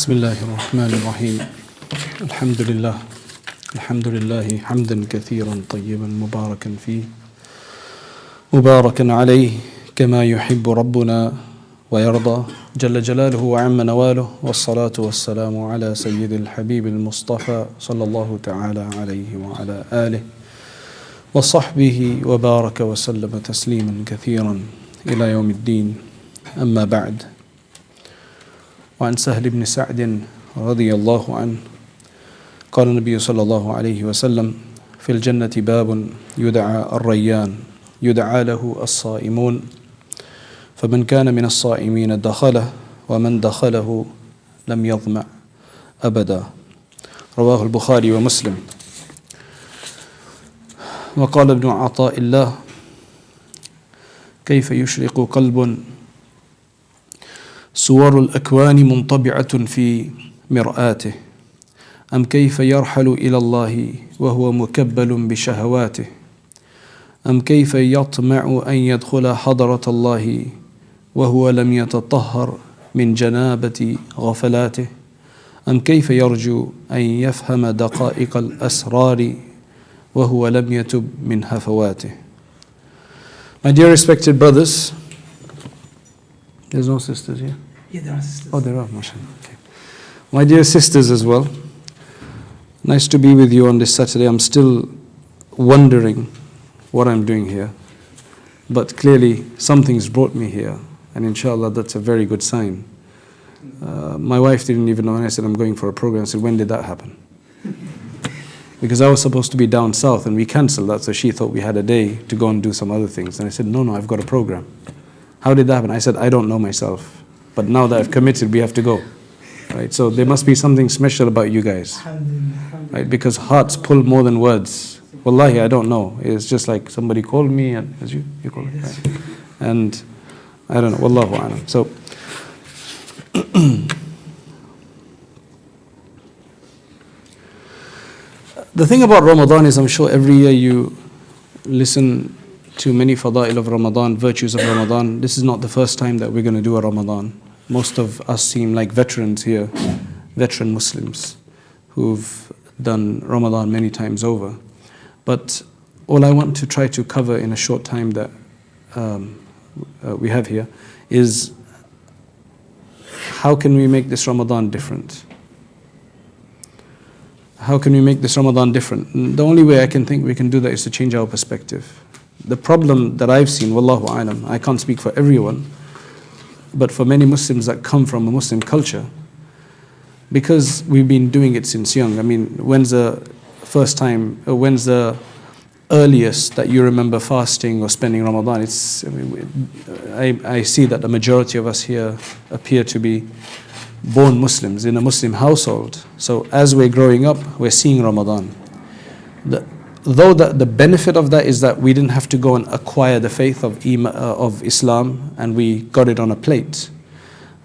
بسم الله الرحمن الرحيم الحمد لله حمدا كثيرا طيبا مباركا فيه مباركا عليه كما يحب ربنا ويرضى جل جلاله وعم نواله والصلاة والسلام على سيد الحبيب المصطفى صلى الله تعالى عليه وعلى آله وصحبه وبارك وسلم تسليما كثيرا إلى يوم الدين. أما بعد، وعن سهل بن سعد رضي الله عنه قال النبي صلى الله عليه وسلم: في الجنة باب يدعى الريان يدعى له الصائمون، فمن كان من الصائمين دخله ومن دخله لم يظمأ أبدا. رواه البخاري ومسلم. وقال ابن عطاء الله: كيف يشرق قلب صور الأكوان منطبعة في مرآته، أم كيف يرحل إلى الله وهو مكبل بشهواته، أم كيف يطمع أن يدخل حضرة الله وهو لم يتطهر من جنابة غفلاته، أم كيف يرجو أن يفهم دقائق الأسرار وهو لم يتب من هفواته. My dear respected brothers, there's no sisters here? Yeah, there are sisters. Oh, there are, mashallah. Okay. My dear sisters as well, nice to be with you on this Saturday. I'm still wondering what I'm doing here, but clearly something's brought me here, and inshallah that's a very good sign. My wife didn't even know when I said I'm going for a program. I said, when did that happen? Because I was supposed to be down south and we cancelled that, so she thought we had a day to go and do some other things. And I said, no, I've got a program. How did that happen? I said, I don't know myself, but now that I've committed, we have to go. Right? So there must be something special about you guys, right? Because hearts pull more than words. Wallahi, I don't know. It's just like somebody called me, and as you call it, right? And I don't know. Wallahu a'lam. So the thing about Ramadan is, I'm sure every year you listen to many fada'il of Ramadan, virtues of Ramadan. This is not the first time that we're going to do a Ramadan. Most of us seem like veterans here, veteran Muslims who've done Ramadan many times over. But all I want to try to cover in a short time that we have here is, how can we make this Ramadan different? How can we make this Ramadan different? The only way I can think we can do that is to change our perspective. The problem that I've seen, wallahu a'lam, I can't speak for everyone, but for many Muslims that come from a Muslim culture, because we've been doing it since young. I mean, when's the first time, when's the earliest that you remember fasting or spending Ramadan? I see that the majority of us here appear to be born Muslims in a Muslim household. So as we're growing up, we're seeing Ramadan. Though the benefit of that is that we didn't have to go and acquire the faith of Islam and we got it on a plate.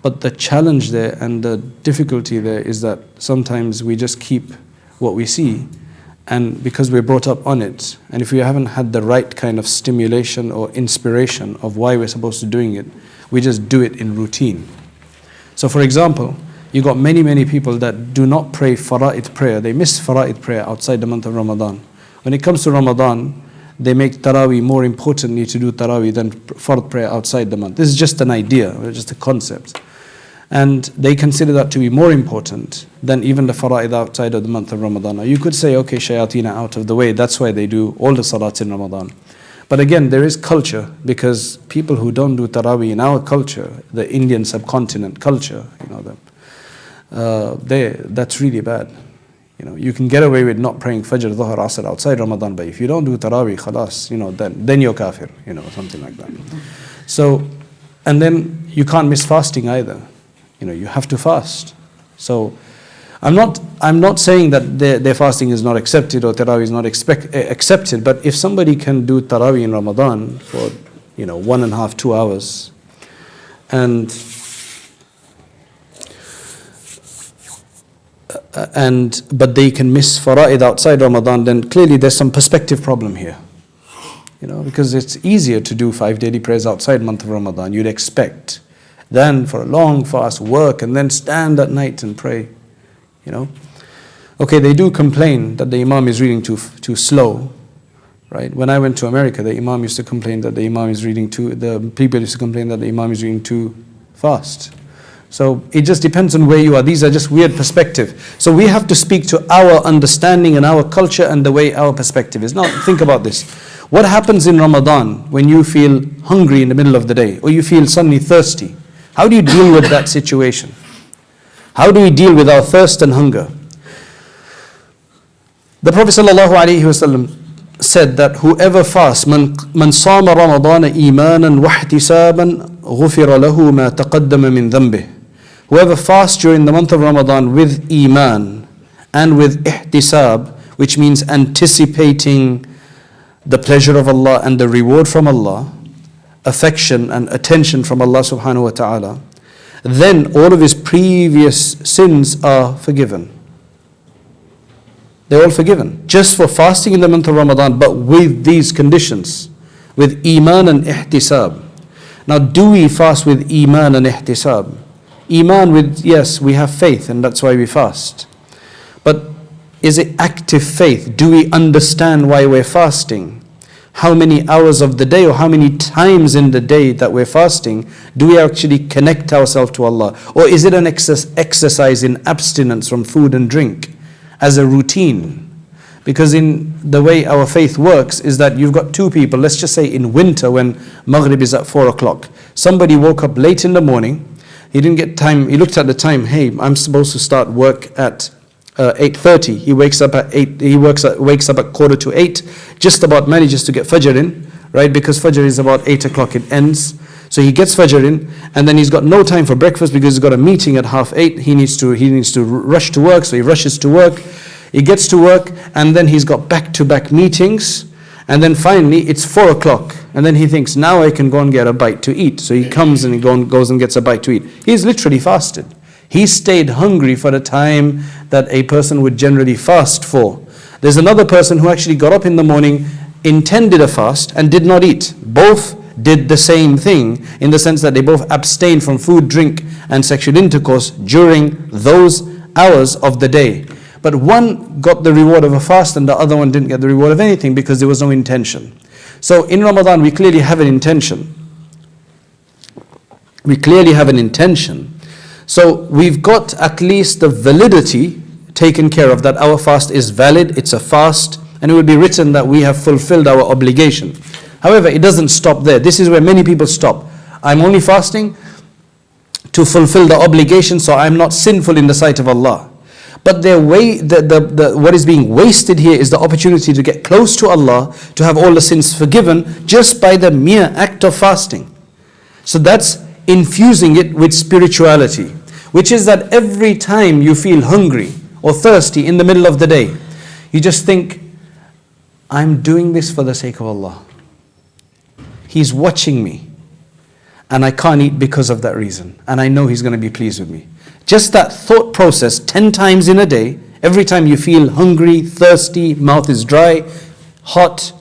But the challenge there and the difficulty there is that sometimes we just keep what we see, and because we're brought up on it, and if we haven't had the right kind of stimulation or inspiration of why we're supposed to doing it, we just do it in routine. So for example, you got many people that do not pray fara'id prayer. They miss fara'id prayer outside the month of Ramadan. When it comes to Ramadan, they make Taraweeh more importantly to do Taraweeh than Fard prayer outside the month. This is just an idea, just a concept. And they consider that to be more important than even the fara'id outside of the month of Ramadan. Now you could say, okay, shayateen are out of the way, that's why they do all the salats in Ramadan. But again, there is culture, because people who don't do Taraweeh in our culture, the Indian subcontinent culture, that's really bad. You can get away with not praying Fajr, Dhuhr, Asr outside Ramadan, but if you don't do Taraweeh, khalas, then you're kafir, something like that. So, and then you can't miss fasting either. You have to fast. So, I'm not saying that their fasting is not accepted or Taraweeh is not accepted, but if somebody can do Taraweeh in Ramadan for 1.5, 2 hours, but they can miss fara'id outside Ramadan, then clearly there's some perspective problem here. Because it's easier to do 5 daily prayers outside month of Ramadan, you'd expect. than for a long fast, work and then stand at night and pray. Okay, they do complain that the Imam is reading too slow, right? When I went to America, the Imam used to complain that the Imam is reading the people used to complain that the Imam is reading too fast. So it just depends on where you are. These are just weird perspective. So we have to speak to our understanding and our culture and the way our perspective is. Now think about this. What happens in Ramadan when you feel hungry in the middle of the day or you feel suddenly thirsty? How do you deal with that situation? How do we deal with our thirst and hunger? The Prophet ﷺ said that whoever fasts, man sama Ramadan imanan wa ihtisaban ghufira lahu ma taqaddama min dhanbih. Whoever fasts during the month of Ramadan with iman and with ihtisab, which means anticipating the pleasure of Allah and the reward from Allah, affection and attention from Allah subhanahu wa ta'ala, then all of his previous sins are forgiven. They're all forgiven. Just for fasting in the month of Ramadan, but with these conditions, with iman and ihtisab. Now, do we fast with iman and ihtisab? Iman with, yes, we have faith and that's why we fast. But is it active faith? Do we understand why we're fasting? How many hours of the day or how many times in the day that we're fasting do we actually connect ourselves to Allah? Or is it an exercise in abstinence from food and drink as a routine? Because in the way our faith works is that you've got two people, let's just say in winter when Maghrib is at 4 o'clock. Somebody woke up late in the morning, he didn't get time, he looked at the time, hey, I'm supposed to start work at 8:30. He wakes up at 8, wakes up at 7:45, just about manages to get Fajr in, right? Because Fajr is about 8 o'clock, it ends. So he gets Fajr in, and then he's got no time for breakfast because he's got a meeting at 7:30. He needs to rush to work, so he rushes to work. He gets to work, and then he's got back-to-back meetings, and then finally it's 4 o'clock, and then he thinks, now I can go and get a bite to eat. So he comes and he goes and gets a bite to eat. He's literally fasted. He stayed hungry for the time that a person would generally fast for. There's another person who actually got up in the morning, intended a fast, and did not eat. Both did the same thing in the sense that they both abstained from food, drink, and sexual intercourse during those hours of the day. But one got the reward of a fast and the other one didn't get the reward of anything because there was no intention. So in Ramadan we clearly have an intention. We clearly have an intention. So we've got at least the validity taken care of, that our fast is valid, it's a fast, and it will be written that we have fulfilled our obligation. However, it doesn't stop there. This is where many people stop. I'm only fasting to fulfill the obligation so I'm not sinful in the sight of Allah. But what is being wasted here is the opportunity to get close to Allah, to have all the sins forgiven just by the mere act of fasting. So that's infusing it with spirituality, which is that every time you feel hungry or thirsty in the middle of the day, you just think, I'm doing this for the sake of Allah. He's watching me and I can't eat because of that reason, and I know He's going to be pleased with me. Just that thought process 10 times in a day, every time you feel hungry, thirsty, mouth is dry, hot,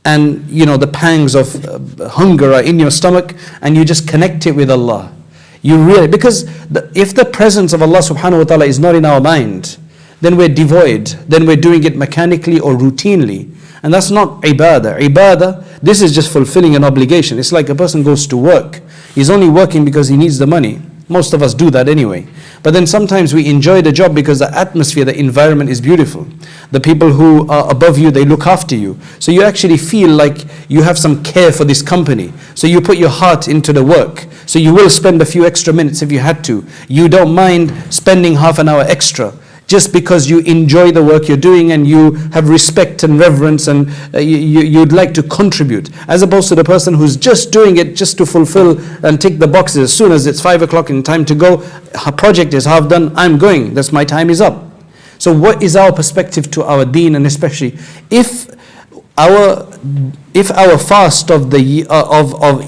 and the pangs of hunger are in your stomach, and you just connect it with Allah. Because if the presence of Allah subhanahu wa ta'ala is not in our mind, then we're devoid, then we're doing it mechanically or routinely. And that's not ibadah. Ibadah, this is just fulfilling an obligation. It's like a person goes to work. He's only working because he needs the money. Most of us do that anyway. But then sometimes we enjoy the job because the atmosphere, the environment is beautiful. The people who are above you, they look after you. So you actually feel like you have some care for this company. So you put your heart into the work. So you will spend a few extra minutes if you had to. You don't mind spending half an hour extra, just because you enjoy the work you're doing and you have respect and reverence, and you'd like to contribute, as opposed to the person who's just doing it just to fulfill and tick the boxes. As soon as it's 5 o'clock and time to go, her project is half done, I'm going, that's my time is up. So what is our perspective to our deen, and especially if our fast of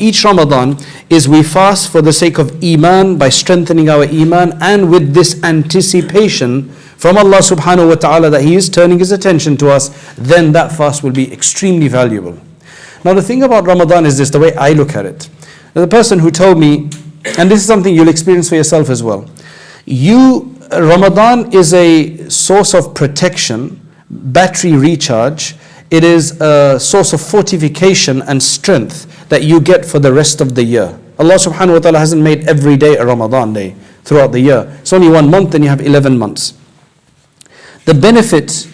each Ramadan is we fast for the sake of Iman, by strengthening our Iman, and with this anticipation from Allah subhanahu wa ta'ala that He is turning His attention to us, then that fast will be extremely valuable. Now the thing about Ramadan is this, the way I look at it. The person who told me and this is something you'll experience for yourself as well. Ramadan is a source of protection, battery recharge. It is a source of fortification and strength that you get for the rest of the year. Allah subhanahu wa ta'ala hasn't made every day a Ramadan day throughout the year. It's only 1 month and you have 11 months. The benefit,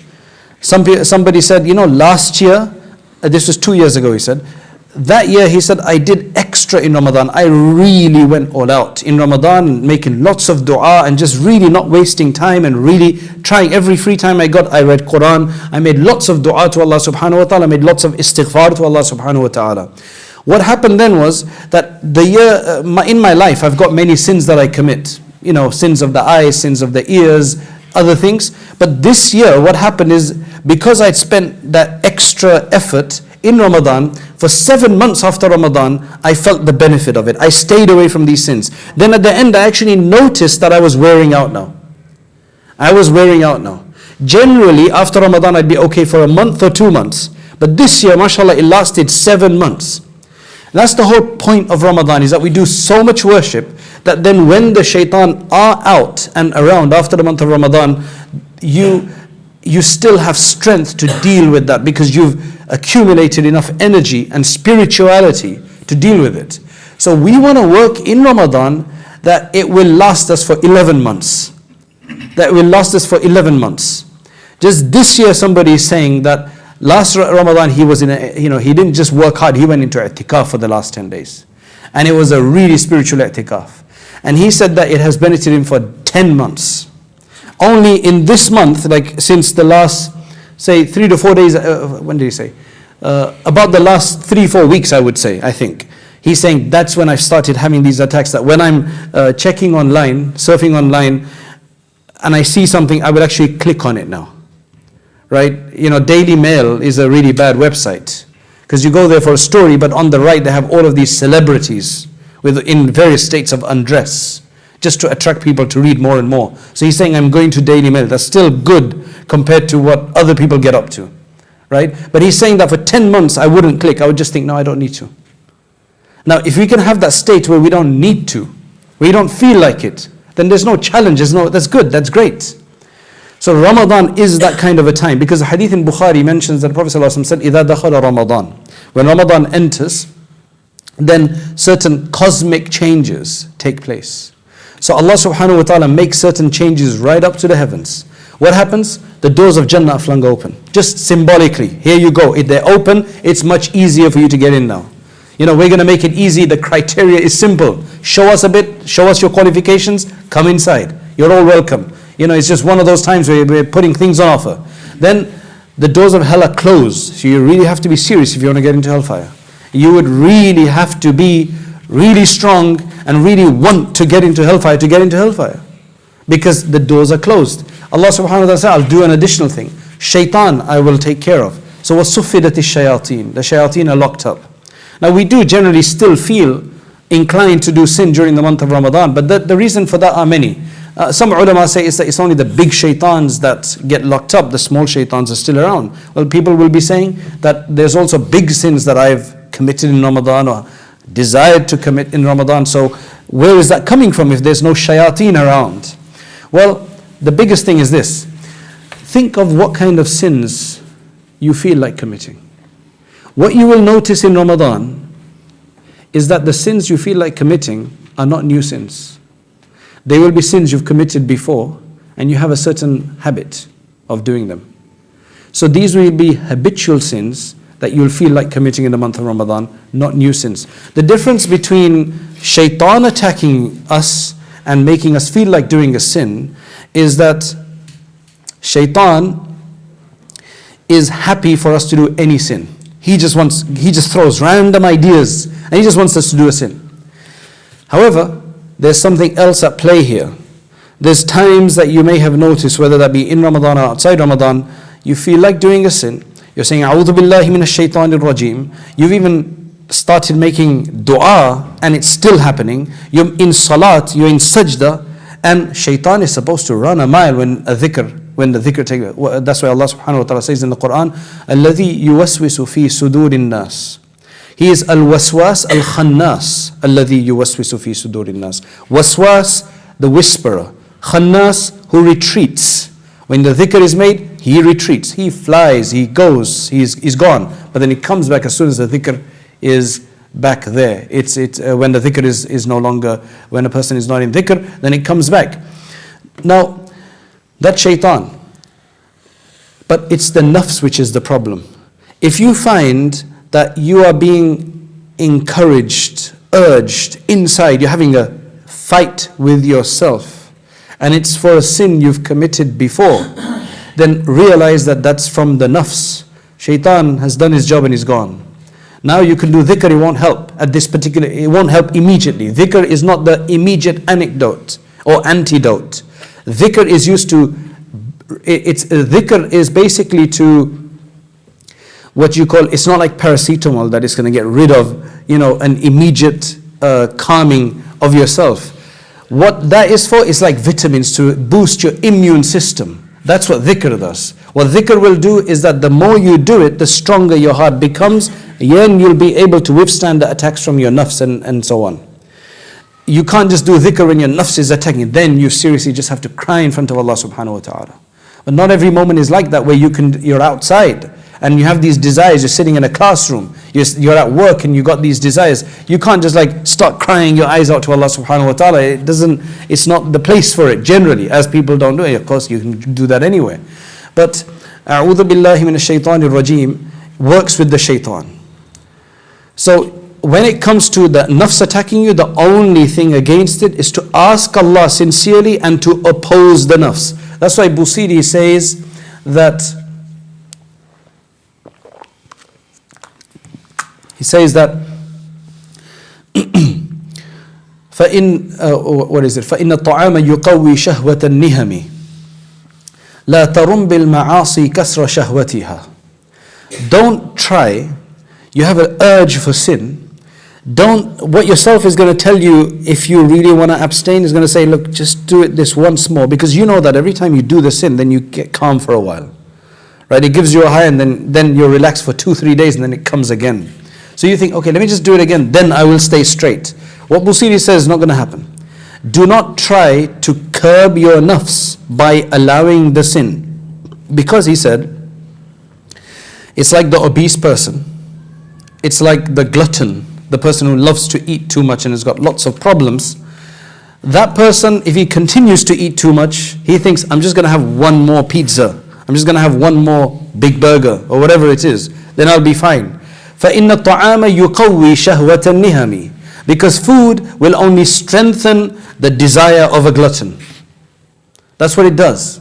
somebody said, last year, this was 2 years ago, he said, that year he said, I did extra in Ramadan. I really went all out in Ramadan, making lots of dua and just really not wasting time and really trying. Every free time I got, I read Quran. I made lots of dua to Allah subhanahu wa ta'ala. I made lots of istighfar to Allah subhanahu wa ta'ala. What happened then was that the year, in my life, I've got many sins that I commit. Sins of the eyes, sins of the ears, other things. But this year, what happened is, because I'd spent that extra effort in Ramadan, for 7 months after Ramadan, I felt the benefit of it. I stayed away from these sins. Then at the end, I actually noticed that I was wearing out now. Generally, after Ramadan, I'd be okay for a month or 2 months. But this year, mashallah, it lasted 7 months. That's the whole point of Ramadan, is that we do so much worship that then when the shaitan are out and around after the month of Ramadan, you still have strength to deal with that, because you've accumulated enough energy and spirituality to deal with it. So we want to work in Ramadan that it will last us for 11 months. Just this year, somebody is saying that last Ramadan he was he didn't just work hard, he went into i'tikaf for the last 10 days. And it was a really spiritual i'tikaf. And he said that it has benefited him for 10 months. Only in this month, like since the last, say 3 to 4 days, when did he say? About the last 3-4 weeks, I would say, I think. He's saying that's when I've started having these attacks, that when I'm checking online, surfing online, and I see something, I will actually click on it now. Right? Daily Mail is a really bad website, because you go there for a story, but on the right they have all of these celebrities in various states of undress, just to attract people to read more and more. So he's saying, I'm going to Daily Mail. That's still good compared to what other people get up to, right? But he's saying that for 10 months, I wouldn't click. I would just think, no, I don't need to. Now, if we can have that state where we don't need to, where you don't feel like it, then there's no challenge. That's good. That's great. So Ramadan is that kind of a time, because the hadith in Bukhari mentions that the Prophet ﷺ said, إِذَا دَخَلَ Ramadan. When Ramadan enters, then certain cosmic changes take place. So Allah subhanahu wa ta'ala makes certain changes right up to the heavens. What happens? The doors of Jannah are flung open. Just symbolically, here you go. If they're open, it's much easier for you to get in now. We're going to make it easy. The criteria is simple. Show us a bit, show us your qualifications, come inside. You're all welcome. It's just one of those times where we're putting things on offer. Then the doors of hell are closed. So you really have to be serious if you want to get into hellfire. You would really have to be really strong and really want to get into hellfire because the doors are closed. Allah subhanahu wa ta'ala said, I'll do an additional thing. Shaitan I will take care of. So وَصُفِّدَتِ الشَّيَاطِينَ. The shayateen are locked up. Now we do generally still feel inclined to do sin during the month of Ramadan, but the reason for that are many. Some ulama say it's only the big shaitans that get locked up, the small shaitans are still around. Well, people will be saying that there's also big sins that I've committed in Ramadan or desired to commit in Ramadan. So where is that coming from if there's no shayateen around? Well, the biggest thing is this. Think of what kind of sins you feel like committing. What you will notice in Ramadan is that the sins you feel like committing are not new sins. They will be sins you've committed before and you have a certain habit of doing them. So these will be habitual sins that you'll feel like committing in the month of Ramadan, not new sins. The difference between shaitan attacking us and making us feel like doing a sin is that shaitan is happy for us to do any sin. He just throws random ideas and he just wants us to do a sin. However, there's something else at play here. There's times that you may have noticed, whether that be in Ramadan or outside Ramadan, you feel like doing a sin. You're saying, A'udhu billahi minash shaitanir rajim. You've even started making dua and it's still happening. You're in salat, you're in sajda, and shaitan is supposed to run a mile when the dhikr takes. That's why Allah subhanahu wa ta'ala says in the Quran, الَّذِي يُوَسْوِسُ فِي صُدُورِ النَّاسِ. He is al-waswas al-khannas alladhi yuwaswisu fi sudurin nas. Waswas, the whisperer. Khannas, who retreats. When the dhikr is made, he retreats. He flies, he goes, he's gone. But then he comes back as soon as the dhikr is back there. It's when the dhikr is no longer, when a person is not in dhikr, then it comes back. Now, that's shaitan. But it's the nafs which is the problem. If you find that you are being encouraged, urged inside, you're having a fight with yourself, and it's for a sin you've committed before, then realize that that's from the nafs. Shaitan has done his job and he's gone. Now you can do dhikr, it won't help at this particular, it won't help immediately. Dhikr is not the immediate anecdote or antidote. Dhikr is used to, dhikr is basically to, what you call, it's not like paracetamol that is going to get rid of, an immediate calming of yourself. What that is for is like vitamins to boost your immune system. That's what dhikr does. What dhikr will do is that the more you do it, the stronger your heart becomes. Then you'll be able to withstand the attacks from your nafs and so on. You can't just do dhikr when your nafs is attacking. Then you seriously just have to cry in front of Allah subhanahu wa ta'ala. But not every moment is like that, where you're outside and you have these desires. You're sitting in a classroom, you're at work and you got these desires. You can't just like start crying your eyes out to Allah subhanahu wa ta'ala. It's not the place for it generally, as people don't do it. Of course you can do that anywhere. But a'udhu billahi minash shaitanir rajim works with the shaitan. So when it comes to the nafs attacking you, the only thing against it is to ask Allah sincerely and to oppose the nafs. That's why Busiri says that, فإن الطعام يقوي شهوة النهم لا ترم بالمعاصي كسر شهوتها. Don't try, you have an urge for sin. What yourself is going to tell you if you really want to abstain is going to say, look, just do it this once more, because you know that every time you do the sin, then you get calm for a while. Right? It gives you a high and then you're relaxed for 2-3 days and then it comes again. So you think, okay, let me just do it again, then I will stay straight. What Busiri says is not going to happen. Do not try to curb your nafs by allowing the sin. Because he said, it's like the obese person. It's like the glutton, the person who loves to eat too much and has got lots of problems. That person, if he continues to eat too much, he thinks, I'm just going to have one more pizza. I'm just going to have one more big burger or whatever it is. Then I'll be fine. فَإِنَّ الطَّعَامَ يُقَوِّي شَهْوَةَ النِّهَمِ. Because food will only strengthen the desire of a glutton. That's what it does.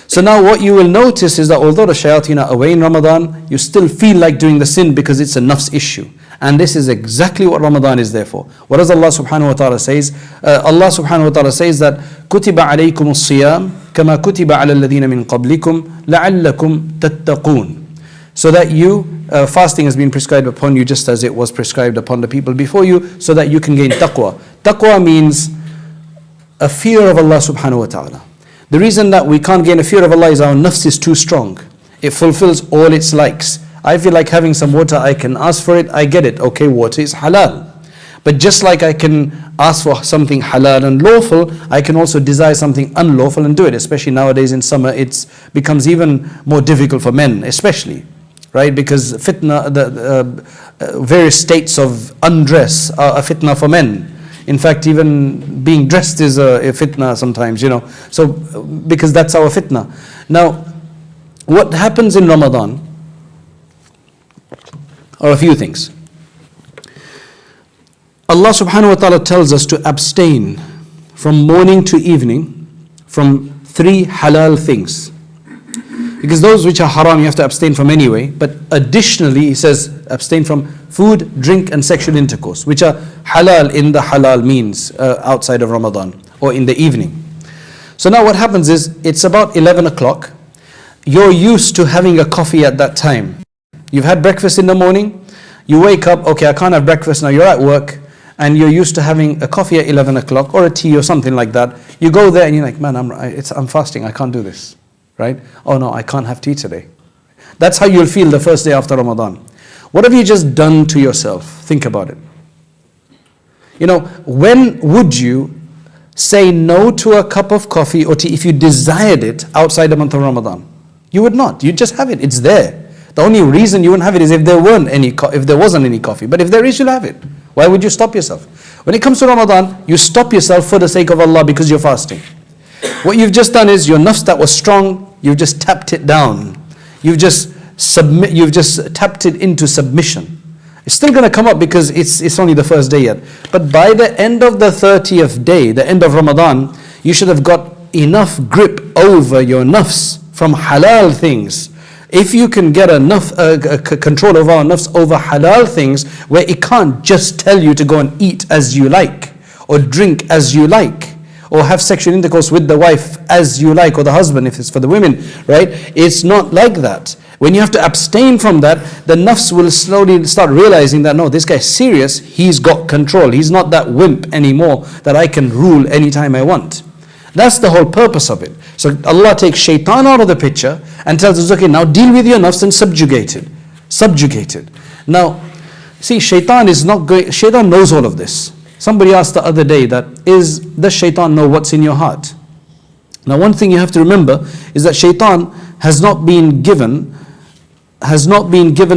So now what you will notice is that although the shayateen are away in Ramadan, you still feel like doing the sin because it's a nafs issue. And this is exactly what Ramadan is there for. What does Allah subhanahu wa ta'ala says? Allah subhanahu wa ta'ala says that كُتِبَ عَلَيْكُمُ الصِّيَامِ كَمَا كُتِبَ عَلَى الَّذِينَ مِنْ قَبْلِكُمْ لَعَلَّكُمْ تَتَّقُونَ. So that you, fasting has been prescribed upon you just as it was prescribed upon the people before you, so that you can gain taqwa. Taqwa means a fear of Allah subhanahu wa ta'ala. The reason that we can't gain a fear of Allah is our nafs is too strong. It fulfills all its likes. I feel like having some water, I can ask for it, I get it. Okay, water is halal. But just like I can ask for something halal and lawful, I can also desire something unlawful and do it. Especially nowadays in summer, it becomes even more difficult for men, especially. Right? Because fitna, various states of undress are a fitna for men. In fact, even being dressed is a fitna sometimes, So, because that's our fitna. Now, what happens in Ramadan are a few things. Allah subhanahu wa ta'ala tells us to abstain from morning to evening from 3 halal things. Because those which are haram you have to abstain from anyway, but additionally he says abstain from food, drink and sexual intercourse, which are halal in the halal means outside of Ramadan or in the evening. So now what happens is, it's about 11 o'clock, you're used to having a coffee at that time. You've had breakfast in the morning, you wake up, okay, I can't have breakfast now, you're at work, and you're used to having a coffee at 11 o'clock or a tea or something like that. You go there and you're like, man, I'm fasting, I can't do this. Right? Oh no, I can't have tea today. That's how you'll feel the first day after Ramadan. What have you just done to yourself? Think about it. You know, when would you say no to a cup of coffee or tea if you desired it outside the month of Ramadan? You would not. You'd just have it. It's there. The only reason you wouldn't have it is if there wasn't any coffee. But if there is, you'll have it. Why would you stop yourself? When it comes to Ramadan, you stop yourself for the sake of Allah because you're fasting. What you've just done is your nafs that was strong, you've just tapped it down. You've just tapped it into submission. It's still going to come up because it's only the first day yet. But by the end of the 30th day, the end of Ramadan, you should have got enough grip over your nafs from halal things. If you can get enough control over our nafs over halal things, where it can't just tell you to go and eat as you like, or drink as you like, or have sexual intercourse with the wife as you like, or the husband if it's for the women, right? It's not like that. When you have to abstain from that, the nafs will slowly start realizing that no, this guy's serious, he's got control. He's not that wimp anymore that I can rule anytime I want. That's the whole purpose of it. So Allah takes shaitan out of the picture and tells us, okay, now deal with your nafs and subjugate it. Subjugate it. Now, see, shaitan knows all of this. Somebody asked the other day does shaitan know what's in your heart? Now one thing you have to remember is that shaitan has not been given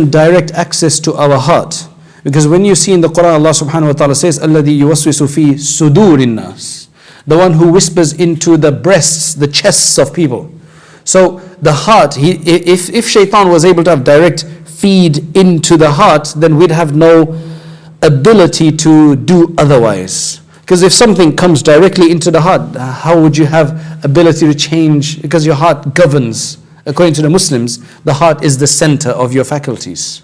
direct access to our heart. Because when you see in the Quran, Allah subhanahu wa ta'ala says, الَّذِي يُوَسْوِسُ فِي صُدُورِ النَّاسِ, the one who whispers into the breasts, the chests of people. So the heart, if shaitan was able to have direct feed into the heart, then we'd have no ability to do otherwise. Because if something comes directly into the heart, how would you have ability to change? Because your heart governs. According to the Muslims, the heart is the center of your faculties.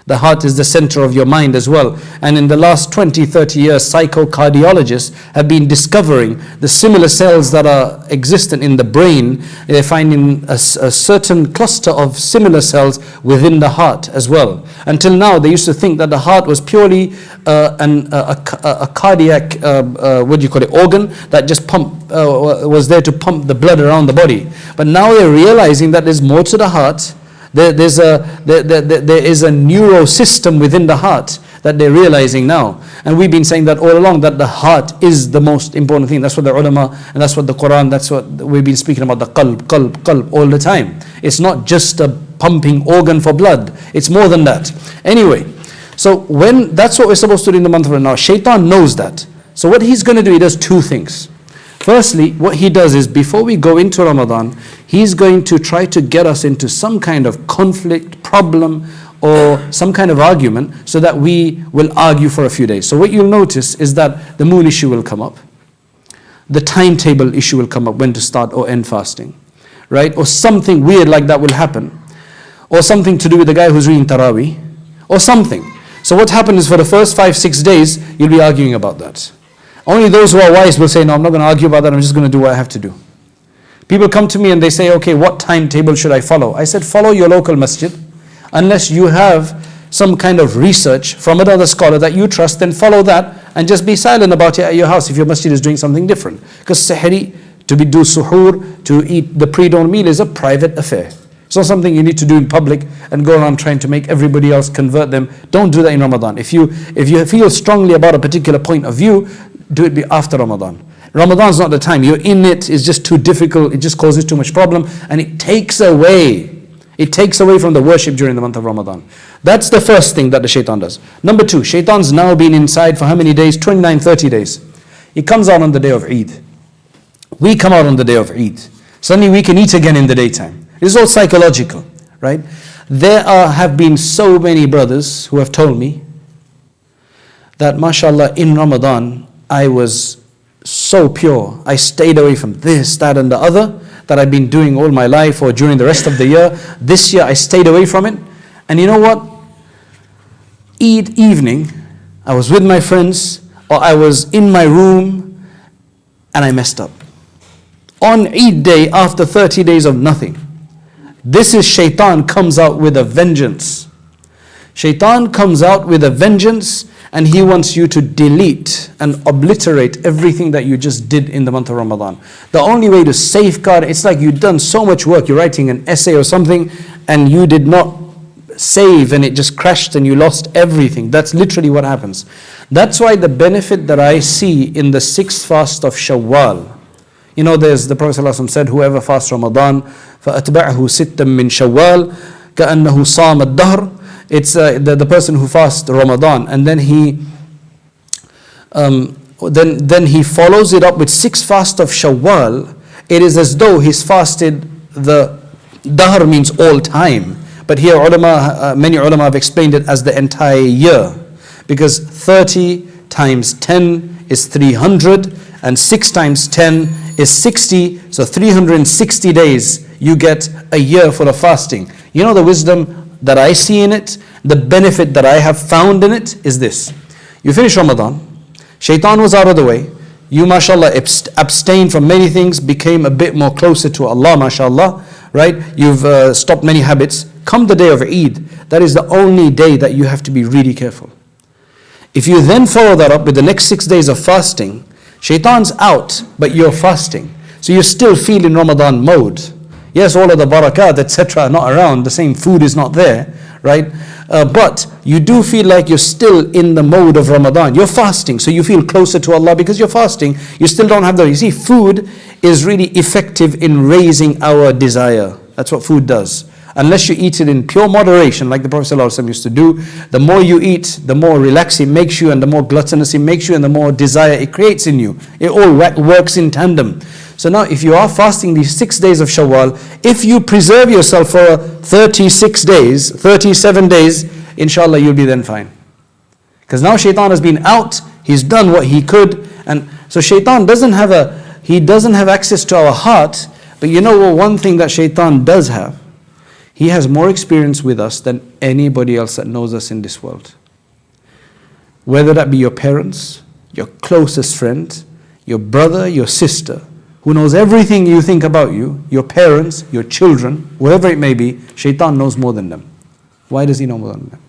The heart is the center of your mind as well. And in the last 20, 30 years, psychocardiologists have been discovering the similar cells that are existent in the brain. They're finding a certain cluster of similar cells within the heart as well. Until now, they used to think that the heart was purely a cardiac, organ that just was there to pump the blood around the body. But now they're realizing that there's more to the heart. There is a neuro system within the heart that they're realizing now. And we've been saying that all along, that the heart is the most important thing. That's what the ulama, and that's what the Quran, that's what we've been speaking about, the qalb all the time. It's not just a pumping organ for blood. It's more than that. Anyway, so that's what we're supposed to do in the month of Ramadan. Now, shaitan knows that. So what he's going to do, he does two things. Firstly, what he does is, before we go into Ramadan, he's going to try to get us into some kind of conflict, problem, or some kind of argument, so that we will argue for a few days. So what you'll notice is that the moon issue will come up. The timetable issue will come up, when to start or end fasting, right? Or something weird like that will happen. Or something to do with the guy who's reading Taraweeh, or something. So what happens is, for the first 5-6 days, you'll be arguing about that. Only those who are wise will say, no, I'm not going to argue about that, I'm just going to do what I have to do. People come to me and they say, okay, what timetable should I follow? I said, follow your local masjid. Unless you have some kind of research from another scholar that you trust, then follow that and just be silent about it at your house if your masjid is doing something different. Because sahri, to do suhoor, to eat the pre-dawn meal, is a private affair. It's not something you need to do in public and go around trying to make everybody else convert them. Don't do that in Ramadan. If you feel strongly about a particular point of view, do it after Ramadan. Ramadan's not the time. You're in it, it's just too difficult, it just causes too much problem, and it takes away from the worship during the month of Ramadan. That's the first thing that the shaitan does. Number two, shaitan's now been inside for how many days? 29, 30 days. He comes out on the day of Eid. We come out on the day of Eid. Suddenly we can eat again in the daytime. It's all psychological, right? There have been so many brothers who have told me that, mashallah, in Ramadan, I was so pure. I stayed away from this, that, and the other that I've been doing all my life or during the rest of the year. This year I stayed away from it. And you know what? Eid evening, I was with my friends, or I was in my room, and I messed up. On Eid day, after 30 days of nothing. This is shaitan comes out with a vengeance. Shaitan comes out with a vengeance, and he wants you to delete and obliterate everything that you just did in the month of Ramadan. The only way to safeguard, it's like you've done so much work, you're writing an essay or something, and you did not save and it just crashed and you lost everything. That's literally what happens. That's why the benefit that I see in the 6th fast of Shawwal, you know, there's the Prophet ﷺ said, whoever fasts Ramadan, فَأَتْبَعَهُ سِتًّا مِّن شَوَّالٍ كَأَنَّهُ صَامَ الدَّهْرِ. It's the person who fasts Ramadan and then he follows it up with 6 fast of Shawwal. It is as though he's fasted the dahr means all time. But here many ulama have explained it as the entire year. Because 30 times 10 is 300 and 6 times 10 is 60. So 360 days you get a year full of fasting. You know the wisdom that I see in it, the benefit that I have found in it is this. You finish Ramadan, shaitan was out of the way, you mashallah abstained from many things, became a bit more closer to Allah mashallah, right? You've stopped many habits. Come the day of Eid, that is the only day that you have to be really careful. If you then follow that up with the next 6 days of fasting, shaitan's out, but you're fasting. So you still feel in Ramadan mode. Yes, all of the barakat, etc. are not around, the same food is not there, right? But you do feel like you're still in the mode of Ramadan. You're fasting, so you feel closer to Allah because you're fasting. You still don't have the... You see, food is really effective in raising our desire. That's what food does. Unless you eat it in pure moderation, like the Prophet ﷺ used to do, the more you eat, the more relaxed it makes you, and the more gluttonous it makes you, and the more desire it creates in you. It all works in tandem. So now, if you are fasting these 6 days of Shawwal, if you preserve yourself for 36 days, 37 days, inshallah, you'll be then fine. Because now shaitan has been out, he's done what he could, and so shaitan doesn't have access to our heart, but you know what, one thing that shaitan does have? He has more experience with us than anybody else that knows us in this world. Whether that be your parents, your closest friend, your brother, your sister, who knows everything you think about you, your parents, your children, whoever it may be, shaitan knows more than them. Why does he know more than them?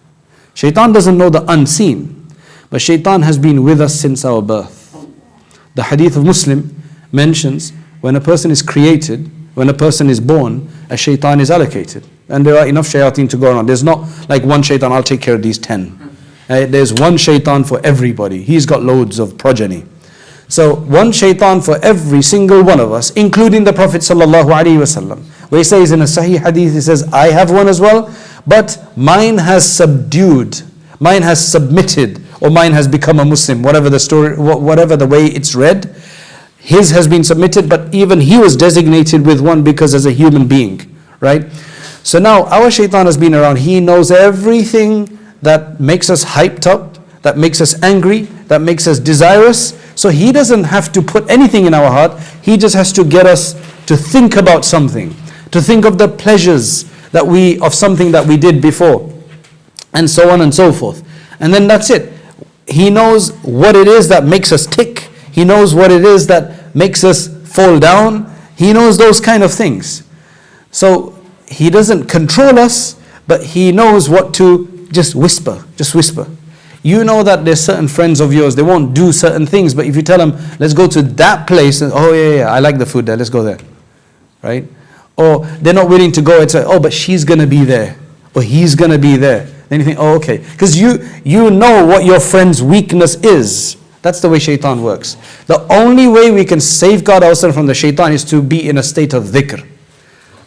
Shaitan doesn't know the unseen, but shaitan has been with us since our birth. The hadith of Muslim mentions when a person is created, when a person is born, a shaitan is allocated. And there are enough shayateen to go around. There's not like one shaitan, I'll take care of these 10. There's one shaitan for everybody. He's got loads of progeny. So one shaitan for every single one of us, including the Prophet ﷺ. Where he says in a Sahih hadith, he says, I have one as well, but mine has subdued, mine has submitted, or mine has become a Muslim, whatever the story, whatever the way it's read. His has been submitted, but even he was designated with one because as a human being, right? So now our shaitan has been around. He knows everything that makes us hyped up, that makes us angry, that makes us desirous. So he doesn't have to put anything in our heart. He just has to get us to think about something, to think of the pleasures of something that we did before, and so on and so forth. And then that's it. He knows what it is that makes us tick. He knows what it is that makes us fall down. He knows those kind of things. So he doesn't control us, but he knows what to just whisper. You know that there's certain friends of yours, they won't do certain things, but if you tell them, let's go to that place, and, oh yeah, I like the food there, let's go there, right? Or they're not willing to go and say, oh, but she's going to be there, or he's going to be there. Then you think, oh, okay. Because you know what your friend's weakness is. That's the way shaitan works. The only way we can safeguard ourselves from the shaitan is to be in a state of dhikr.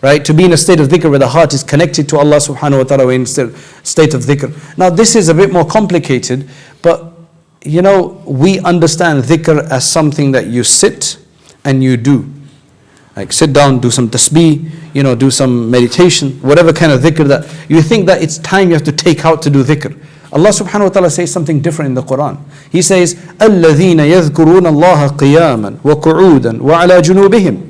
Right? To be in a state of dhikr where the heart is connected to Allah subhanahu wa ta'ala in a state of dhikr. Now this is a bit more complicated, but you know, we understand dhikr as something that you sit and you do. Like sit down, do some tasbih, do some meditation, whatever kind of dhikr that you think that it's time you have to take out to do dhikr. Allah subhanahu wa ta'ala says something different in the Quran. He says, الَّذِينَ يَذْكُرُونَ اللَّهَ قِيَامًا وَقُعُودًا وَعَلَى جُنُوبِهِمْ.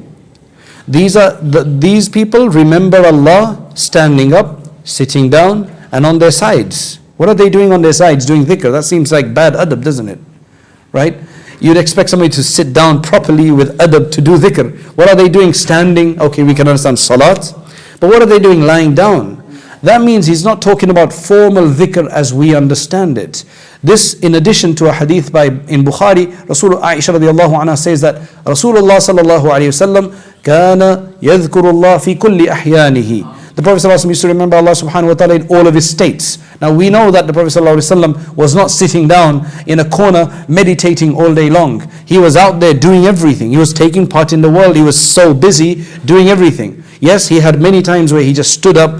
These people remember Allah standing up, sitting down, and on their sides. What are they doing on their sides? Doing dhikr. That seems like bad adab, doesn't it? Right? You'd expect somebody to sit down properly with adab to do dhikr. What are they doing? Standing. Okay, we can understand salat. But what are they doing lying down? That means he's not talking about formal dhikr as we understand it. This, in addition to a hadith in Bukhari, Aisha radiallahu anha says that Rasulullah sallallahu alayhi wa sallam كان يذكر الله في كل أحيانه. The The Prophet ﷺ used to remember Allah subhanahu wa ta'ala in all of his states. Now we know that the Prophet ﷺ was not sitting down in a corner meditating all day long. He was out there doing everything. He was taking part in the world. He was so busy doing everything. Yes, he had many times where he just stood up,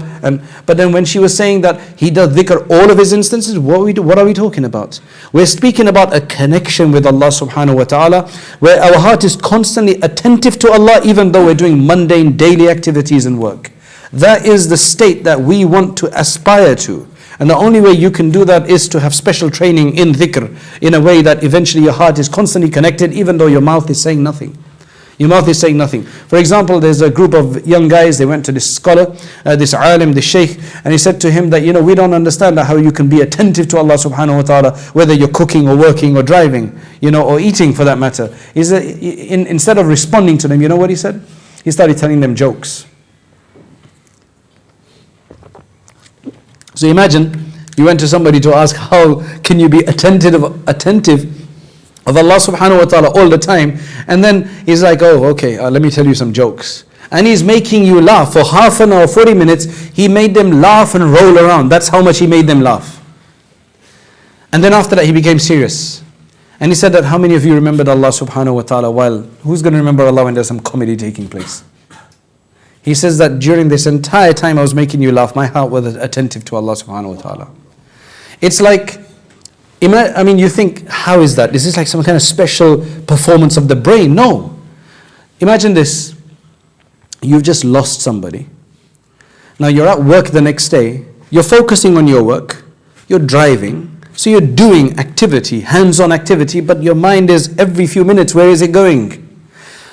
but then when she was saying that he does dhikr all of his instances, what are we talking about? We're speaking about a connection with Allah subhanahu wa ta'ala, where our heart is constantly attentive to Allah, even though we're doing mundane daily activities and work. That is the state that we want to aspire to. And the only way you can do that is to have special training in dhikr, in a way that eventually your heart is constantly connected, even though your mouth is saying nothing. Your mouth is saying nothing. For example, there's a group of young guys, they went to this scholar, this alim, this sheikh, and he said to him that, we don't understand how you can be attentive to Allah subhanahu wa ta'ala, whether you're cooking or working or driving, or eating for that matter. He said, instead of responding to them, you know what he said? He started telling them jokes. So imagine, you went to somebody to ask, how can you be attentive of Allah subhanahu wa ta'ala all the time, and then he's like, oh okay, let me tell you some jokes, and he's making you laugh for half an hour, 40 minutes. He made them laugh and roll around. That's how much he made them laugh. And then after that he became serious, and he said that, how many of you remembered Allah subhanahu wa ta'ala who's going to remember Allah when there's some comedy taking place? He says that during this entire time I was making you laugh, my heart was attentive to Allah subhanahu wa ta'ala. It's like, you think, how is that? Is this like some kind of special performance of the brain? No. Imagine this. You've just lost somebody. Now you're at work the next day. You're focusing on your work. You're driving. So you're doing activity, hands-on activity, but your mind is every few minutes, where is it going?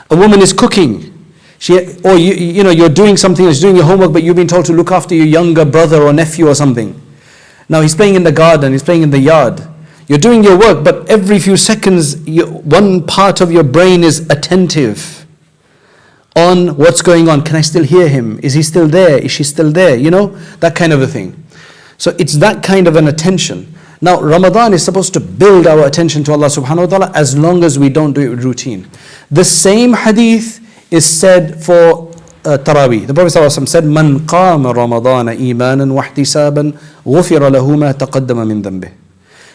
A woman is cooking. You're doing something, you're doing your homework, but you've been told to look after your younger brother or nephew or something. Now he's playing in the garden, he's playing in the yard. You're doing your work, but every few seconds, one part of your brain is attentive on what's going on. Can I still hear him? Is he still there? Is she still there? That kind of a thing. So it's that kind of an attention. Now Ramadan is supposed to build our attention to Allah subhanahu wa ta'ala, as long as we don't do it with routine. The same hadith is said for Taraweeh. The Prophet ﷺ said, "Man qama Ramadana imanan wa ihtisaban, ghufira lahu ma taqaddama min dhanbih."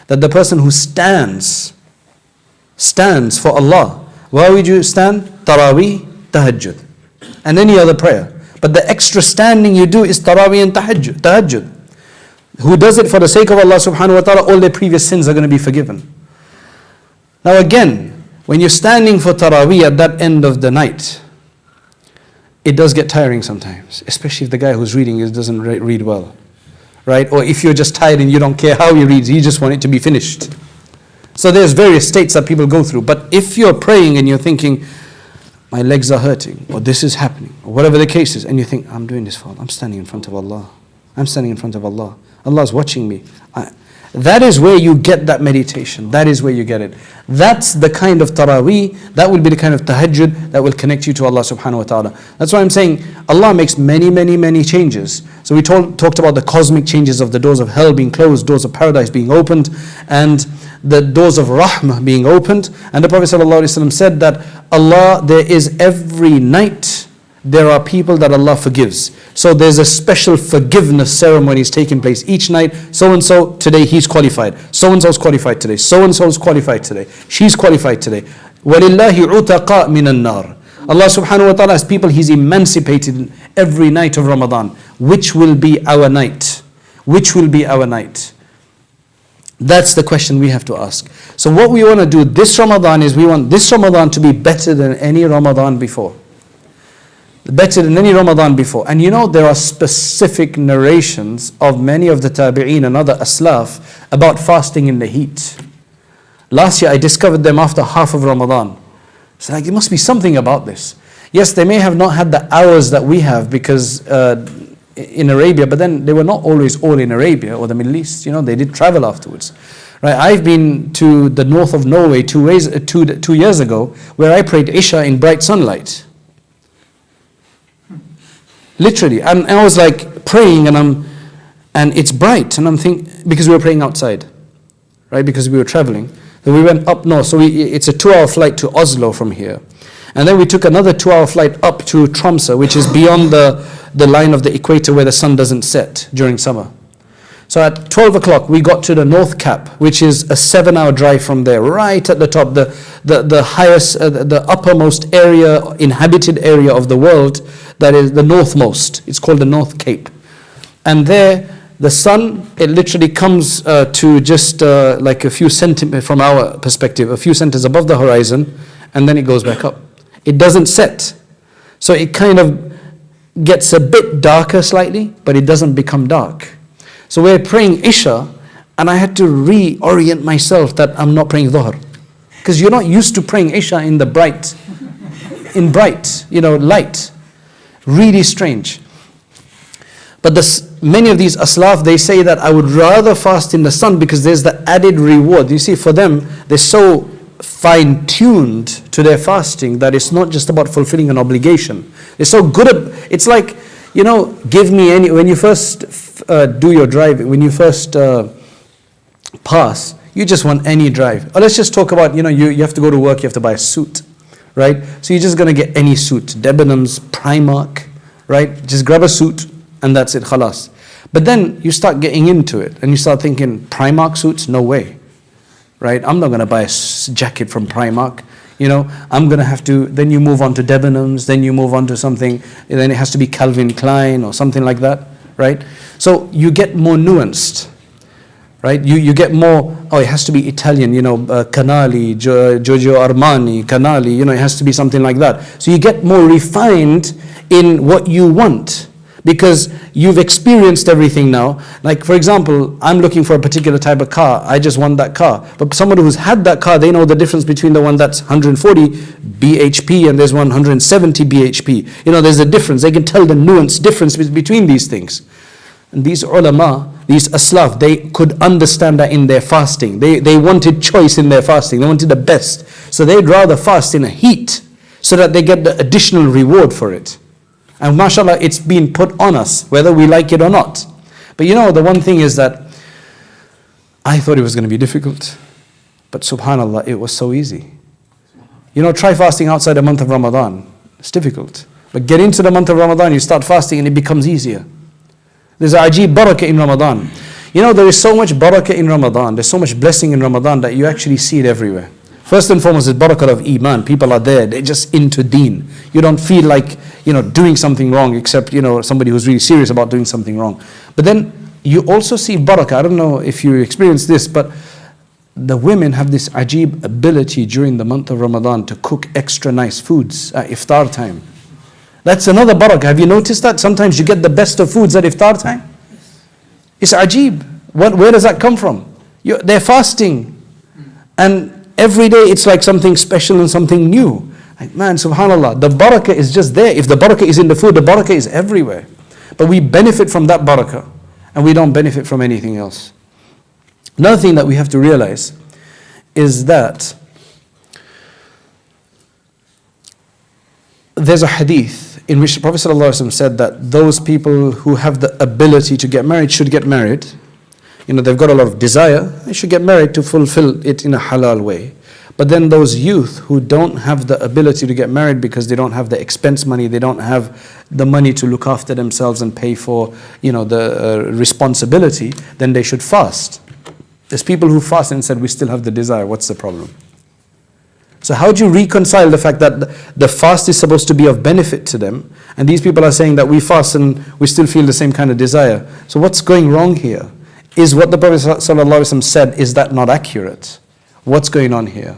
That the person who stands for Allah. Why would you stand? Taraweeh, tahajjud, and any other prayer. But the extra standing you do is Taraweeh and tahajjud. Who does it for the sake of Allah subhanahu wa ta'ala, all their previous sins are going to be forgiven. Now again, when you're standing for Taraweeh at that end of the night, it does get tiring sometimes, especially if the guy who's reading doesn't read well. Right? Or if you're just tired and you don't care how he reads, you just want it to be finished. So there's various states that people go through. But if you're praying and you're thinking, my legs are hurting, or this is happening, or whatever the case is, and you think, I'm doing this for Allah, I'm standing in front of Allah. I'm standing in front of Allah. Allah's watching me. That is where you get that meditation. That is where you get it. That's the kind of Taraweeh, that will be the kind of tahajjud that will connect you to Allah subhanahu wa ta'ala. That's why I'm saying Allah makes many, many, many changes. So we talked about the cosmic changes of the doors of hell being closed, doors of paradise being opened, and the doors of rahmah being opened. And the Prophet ﷺ said that Allah, there is every night, there are people that Allah forgives. So there's a special forgiveness ceremonies taking place each night. So-and-so, today he's qualified. So-and-so's qualified today. So-and-so's qualified today. She's qualified today. وَلِلَّهِ عُتَقَاء مِنَ النَّارِ. Allah subhanahu wa ta'ala has people He's emancipated every night of Ramadan. Which will be our night? Which will be our night? That's the question we have to ask. So what we want to do this Ramadan is, we want this Ramadan to be better than any Ramadan before. Better than any Ramadan before. And there are specific narrations of many of the tabi'een and other aslaf about fasting in the heat. Last year I discovered them after half of Ramadan. It's like, there must be something about this. Yes, they may have not had the hours that we have because in Arabia, but then they were not always all in Arabia or the Middle East. They did travel afterwards. Right? I've been to the north of Norway 2 years ago, where I prayed Isha in bright sunlight. Literally, and I was like praying, and it's bright, and I'm thinking, because we were praying outside, right? Because we were traveling, so we went up north. So it's a 2-hour flight to Oslo from here, and then we took another 2-hour flight up to Tromsø, which is beyond the line of the equator where the sun doesn't set during summer. So at 12 o'clock, we got to the North Cap, which is a 7-hour drive from there, right at the top, the highest, the uppermost area, inhabited area of the world, that is the northmost. It's called the North Cape. And there, the sun, it literally comes to just like a few centimeters, from our perspective, a few centimeters above the horizon, and then it goes back up. It doesn't set. So it kind of gets a bit darker slightly, but it doesn't become dark. So we're praying Isha, and I had to reorient myself that I'm not praying Dhuhr. Because you're not used to praying Isha in the bright, light. Really strange. But many of these aslaf, they say that I would rather fast in the sun because there's the added reward. You see, for them, they're so fine-tuned to their fasting that it's not just about fulfilling an obligation. They're so good at, it's like, give me any, when you first do your driving, when you first pass, you just want any drive. Or let's just talk about, you have to go to work, you have to buy a suit, right? So you're just going to get any suit, Debenhams, Primark, right? Just grab a suit and that's it, khalas. But then you start getting into it and you start thinking, Primark suits? No way, right? I'm not going to buy a jacket from Primark. I'm going to have to, then you move on to Debenhams, then you move on to something, and then it has to be Calvin Klein or something like that, right? So you get more nuanced, right? You get more, it has to be Italian, Canali, Giorgio Armani, Canali, it has to be something like that. So you get more refined in what you want, because you've experienced everything now. Like, for example, I'm looking for a particular type of car. I just want that car. But somebody who's had that car, they know the difference between the one that's 140 bhp and there's 170 bhp. There's a difference. They can tell the nuanced difference between these things. And these ulama, these aslaf, they could understand that in their fasting. They wanted choice in their fasting. They wanted the best. So they'd rather fast in a heat so that they get the additional reward for it. And mashallah, it's been put on us, whether we like it or not. But the one thing is that I thought it was going to be difficult. But subhanallah, it was so easy. Try fasting outside the month of Ramadan. It's difficult. But get into the month of Ramadan, you start fasting and it becomes easier. There's a ajib barakah in Ramadan. There is so much barakah in Ramadan. There's so much blessing in Ramadan that you actually see it everywhere. First and foremost is barakah of iman. People are there. They're just into deen. You don't feel like, doing something wrong, except, somebody who's really serious about doing something wrong. But then you also see barakah. I don't know if you experience this, but the women have this ajib ability during the month of Ramadan to cook extra nice foods at iftar time. That's another barakah. Have you noticed that? Sometimes you get the best of foods at iftar time. It's ajib. Where does that come from? They're fasting. And every day it's like something special and something new. Like, man, subhanallah, the barakah is just there. If the barakah is in the food, the barakah is everywhere. But we benefit from that barakah, and we don't benefit from anything else. Another thing that we have to realize is that there's a hadith in which the Prophet ﷺ said that those people who have the ability to get married should get married. They've got a lot of desire, they should get married to fulfill it in a halal way. But then those youth who don't have the ability to get married because they don't have the expense money, they don't have the money to look after themselves and pay for, the responsibility, then they should fast. There's people who fast and said, we still have the desire, what's the problem? So how do you reconcile the fact that the fast is supposed to be of benefit to them, and these people are saying that we fast and we still feel the same kind of desire? So what's going wrong here? Is what the Prophet ﷺ said, is that not accurate? What's going on here?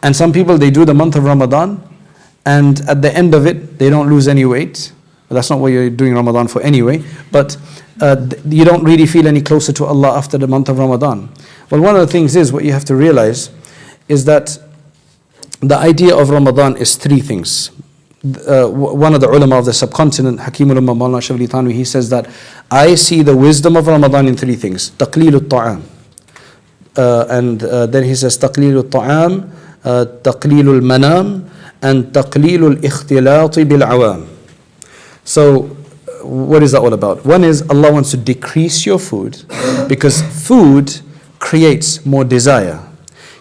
And some people, they do the month of Ramadan, and at the end of it, they don't lose any weight. Well, that's not what you're doing Ramadan for anyway, but you don't really feel any closer to Allah after the month of Ramadan. Well, one of the things is, what you have to realize is that the idea of Ramadan is three things. One of the ulama of the subcontinent, Hakimul Ummah Maulana Shabli Thanwi, he says that I see the wisdom of Ramadan in three things. Taqleelut ta'am. And then he says taqleelut ta'am, taqleelul manam, and taqleelul ikhtilati bil awam. So what is that all about? One is Allah wants to decrease your food because food creates more desire.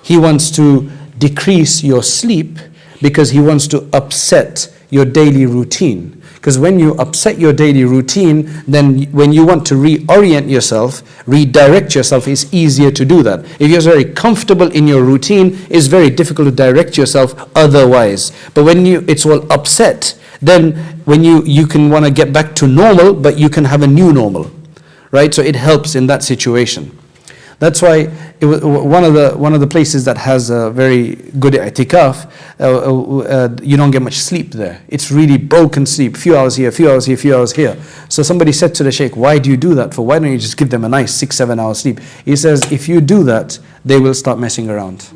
He wants to decrease your sleep because He wants to upset your daily routine. Because when you upset your daily routine, then when you want to reorient yourself, redirect yourself, it's easier to do that. If you're very comfortable in your routine, it's very difficult to direct yourself otherwise. But when it's all upset, then when you can want to get back to normal, but you can have a new normal, right? So it helps in that situation. That's why one of the places that has a very good i'tikaf, you don't get much sleep there. It's really broken sleep, few hours here, few hours here, few hours here. So somebody said to the Shaykh, why do you do that for? Why don't you just give them a nice 6-7 hours sleep? He says, if you do that, they will start messing around.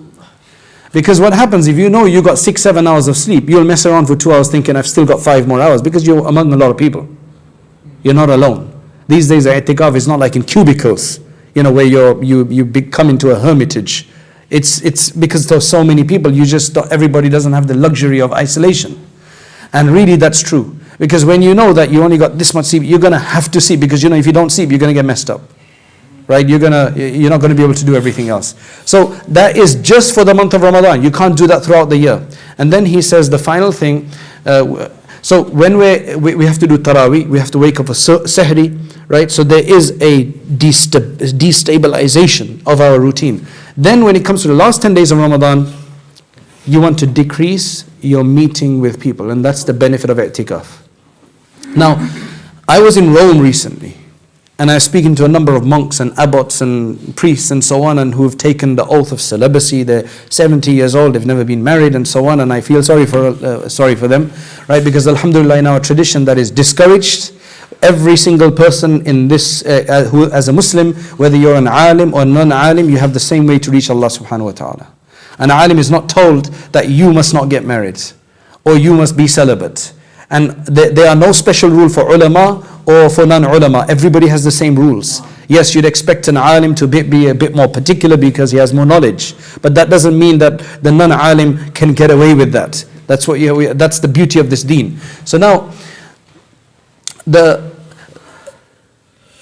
Because what happens, if you know you got 6-7 hours of sleep, you'll mess around for 2 hours thinking I've still got 5 more hours, because you're among a lot of people. You're not alone. These days i'tikaf is not like in cubicles, where you come into a hermitage. It's because there's so many people, everybody doesn't have the luxury of isolation. And really that's true. Because when you know that you only got this much sleep, you're going to have to sleep, because if you don't sleep, you're going to get messed up. Right? You're not going to be able to do everything else. So that is just for the month of Ramadan. You can't do that throughout the year. And then he says the final thing, so when we have to do Taraweeh, we have to wake up for Sahri, right? So there is a destabilization of our routine. Then when it comes to the last 10 days of Ramadan, you want to decrease your meeting with people, and that's the benefit of i'tikaf. Now, I was in Rome recently, and I was speaking to a number of monks and abbots and priests and so on, and who have taken the oath of celibacy. They're 70 years old, they've never been married and so on, and I feel sorry for them, right? Because alhamdulillah, in our tradition, that is discouraged. Every single person in this, who as a Muslim, whether you're an alim or non-alim, you have the same way to reach Allah subhanahu wa ta'ala. An alim is not told that you must not get married or you must be celibate. And there are no special rule for ulama or for non-ulama. Everybody has the same rules. Yes, you'd expect an alim to be a bit more particular because he has more knowledge. But that doesn't mean that the non-alim can get away with that. That's the beauty of this deen. So now,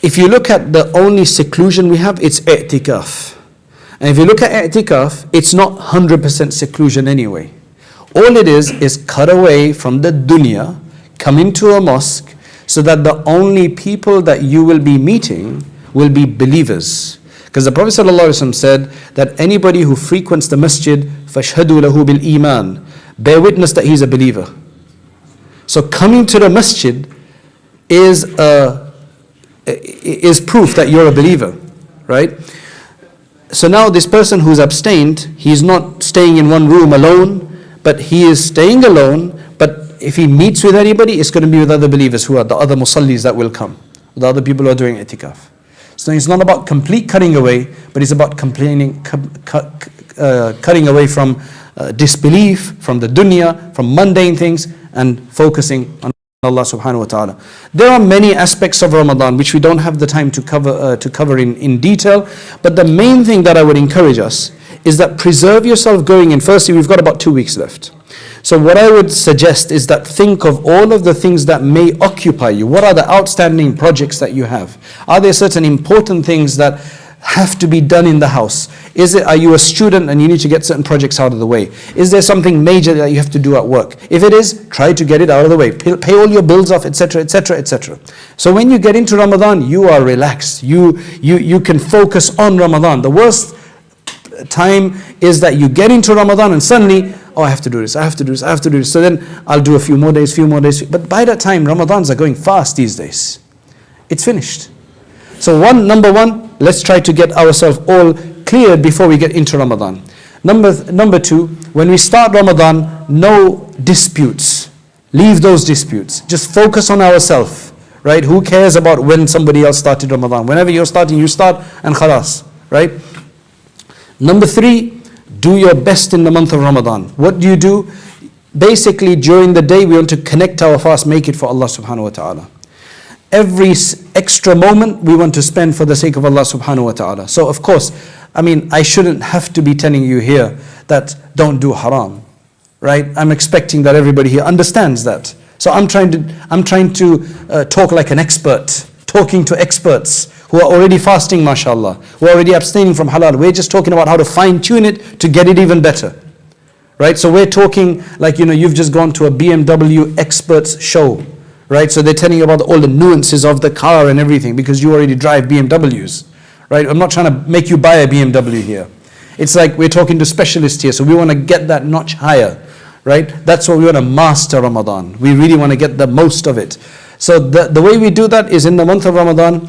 if you look at the only seclusion we have, it's i'tikaf. And if you look at i'tikaf, it's not 100% seclusion anyway. All it is cut away from the dunya, come into a mosque, so that the only people that you will be meeting will be believers. Because the Prophet ﷺ said that anybody who frequents the masjid, فَاشْهَدُوا لَهُ بِالْإِيمَانِ, bear witness that he's a believer. So coming to the masjid is proof that you're a believer, right? So now this person who's abstained, he's not staying in one room alone, but he is staying alone. But if he meets with anybody, it's going to be with other believers, who are the other musallis that will come, the other people who are doing i'tikaf. So it's not about complete cutting away, but it's about cutting away from disbelief, from the dunya, from mundane things, and focusing on Allah subhanahu wa ta'ala. There are many aspects of Ramadan which we don't have the time to cover in detail, but the main thing that I would encourage us is that preserve yourself going in. Firstly, we've got about 2 weeks left. So what I would suggest is that think of all of the things that may occupy you. What are the outstanding projects that you have? Are there certain important things that have to be done in the house? Are you a student and you need to get certain projects out of the way? Is there something major that you have to do at work? If it is, try to get it out of the way. Pay all your bills off, etc., etc., etc. So when you get into Ramadan, you are relaxed. You can focus on Ramadan. The worst time is that you get into Ramadan and suddenly, I have to do this, I have to do this, I have to do this. So then I'll do a few more days. But by that time, Ramadans are going fast these days. It's finished. So number one, let's try to get ourselves all cleared before we get into Ramadan. Number two, when we start Ramadan, no disputes. Leave those disputes. Just focus on ourselves, right? Who cares about when somebody else started Ramadan? Whenever you're starting, you start, and khalas, right? Number three, do your best in the month of Ramadan. What do? Basically, during the day, we want to connect our fast, make it for Allah subhanahu wa ta'ala. Every extra moment we want to spend for the sake of Allah subhanahu wa ta'ala. So of course, I shouldn't have to be telling you here that don't do haram, right? I'm expecting that everybody here understands that. So I'm trying to talk like an expert, talking to experts who are already fasting, mashallah, who are already abstaining from halal. We're just talking about how to fine tune it to get it even better, right? So we're talking like, you've just gone to a BMW experts show, right? So they're telling you about all the nuances of the car and everything because you already drive BMWs, right? I'm not trying to make you buy a BMW here. It's like we're talking to specialists here, so we want to get that notch higher, right? That's what we want to master Ramadan. We really want to get the most of it. So the way we do that is in the month of Ramadan,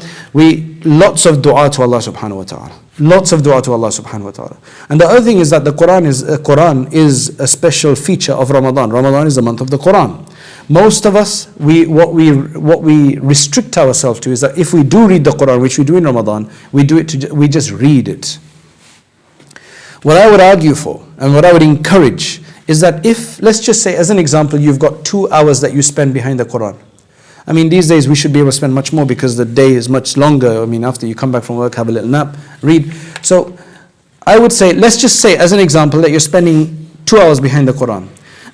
lots of dua to Allah subhanahu wa ta'ala. Lots of dua to Allah subhanahu wa ta'ala. And the other thing is that the Quran is a special feature of Ramadan. Ramadan is the month of the Quran. Most of us, what we restrict ourselves to is that if we do read the Quran, which we do in Ramadan, we just read it. What I would argue for and what I would encourage is that if, let's just say as an example, you've got 2 hours that you spend behind the Quran. I mean, these days we should be able to spend much more because the day is much longer. I mean, after you come back from work, have a little nap, read. So I would say, let's just say as an example that you're spending 2 hours behind the Quran.